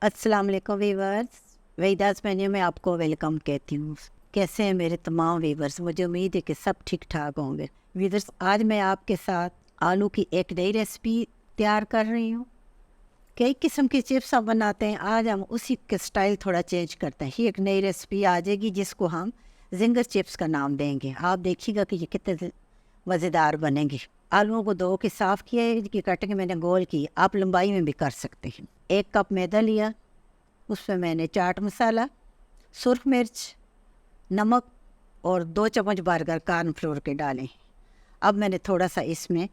अस्सलाम वालेकुम viewers. Vedas menu में आपको वेलकम कहती हूँ। कैसे हैं मेरे तमाम वीवर्स? मुझे उम्मीद है कि सब ठीक ठाक होंगे। वीवर्स, आज मैं आपके साथ आलू की एक नई रेसिपी तैयार कर रही हूँ। कई किस्म के चिप्स हम बनाते हैं, आज हम उसी के स्टाइल थोड़ा चेंज करते हैं। ये एक नई रेसिपी आ जाएगी जिसको हम जिंगर चिप्स का नाम देंगे। आप देखिएगा कि ये कितने मज़ेदार बनेंगे। आलूओं को धो के साफ़ किया है, इनकी कटिंग मैंने गोल की। आप लंबाई में भी कर सकते हैं। 1 कप मैदा लिया, उसमें मैंने चाट मसाला, सुरख मिर्च, नमक और 2 चम्मच बर्गर कॉर्नफ्लोर के डालें। अब मैंने थोड़ा सा इसमें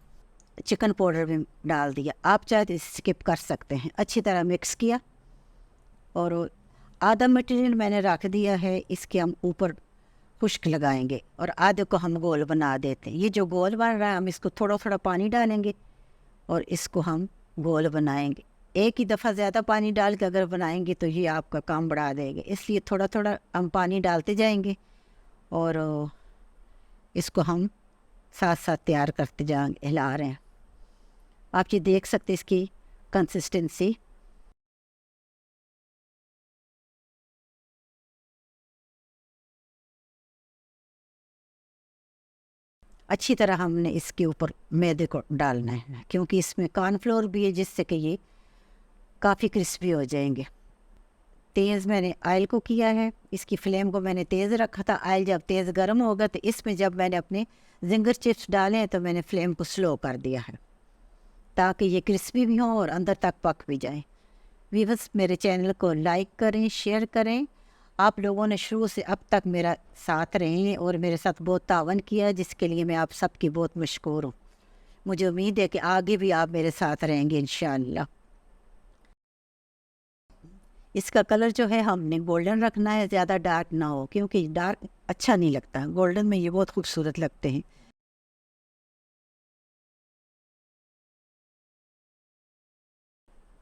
चिकन पाउडर भी डाल दिया। आप चाहे तो स्किप कर सकते हैं। अच्छी तरह मिक्स किया और आधा मटेरियल मैंने रख दिया है। इसके हम ऊपर खुश्क लगाएंगे और आधे को हम गोल बना देते हैं। ये जो गोल बन रहा है, हम इसको थोड़ा थोड़ा पानी डालेंगे और इसको हम गोल बनाएंगे। एक ही दफ़ा ज़्यादा पानी डाल के अगर बनाएंगे तो ये आपका काम बढ़ा देंगे, इसलिए थोड़ा थोड़ा हम पानी डालते जाएंगे और इसको हम साथ साथ तैयार करते जाएंगे। हिला रहे हैं, आप ये देख सकते इसकी कंसिस्टेंसी। अच्छी तरह हमने इसके ऊपर मैदे को डालना है, क्योंकि इसमें कॉर्नफ्लोर भी है, जिससे कि ये काफ़ी क्रिस्पी हो जाएंगे। तेज़ मैंने ऑयल को किया है, इसकी फ्लेम को मैंने तेज़ रखा था। ऑयल जब तेज़ गर्म होगा तो इसमें जब मैंने अपने जिंगर चिप्स डाले हैं तो मैंने फ्लेम को स्लो कर दिया है, ताकि ये क्रिस्पी भी हों और अंदर तक पक भी जाएं। व्यूअर्स, मेरे चैनल को लाइक करें, शेयर करें। आप लोगों ने शुरू से अब तक मेरा साथ रहे हैं और मेरे साथ बहुत तावन किया, जिसके लिए मैं आप सबकी बहुत मशकूर हूँ। मुझे उम्मीद है कि आगे भी आप मेरे साथ रहेंगे इंशाअल्लाह। इसका कलर जो है हमने गोल्डन रखना है, ज़्यादा डार्क ना हो, क्योंकि डार्क अच्छा नहीं लगता। गोल्डन में ये बहुत खूबसूरत लगते हैं।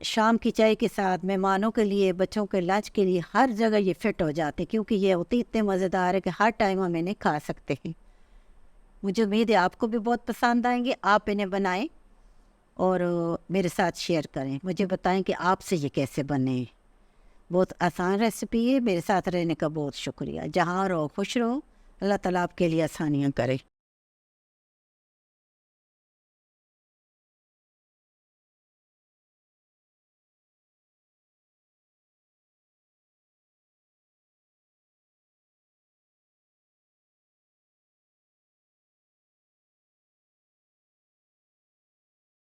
शाम की चाय के साथ, मेहमानों के लिए, बच्चों के लंच के लिए, हर जगह ये फिट हो जाते हैं, क्योंकि ये होते इतने मज़ेदार है कि हर टाइम हम इन्हें खा सकते हैं। मुझे उम्मीद है आपको भी बहुत पसंद आएंगे। आप इन्हें बनाएं और मेरे साथ शेयर करें। मुझे बताएं कि आपसे ये कैसे बने। बहुत आसान रेसिपी है। मेरे साथ रहने का बहुत शुक्रिया। जहाँ रहो खुश रहो। अल्लाह ताला आपके लिए आसानियाँ करे।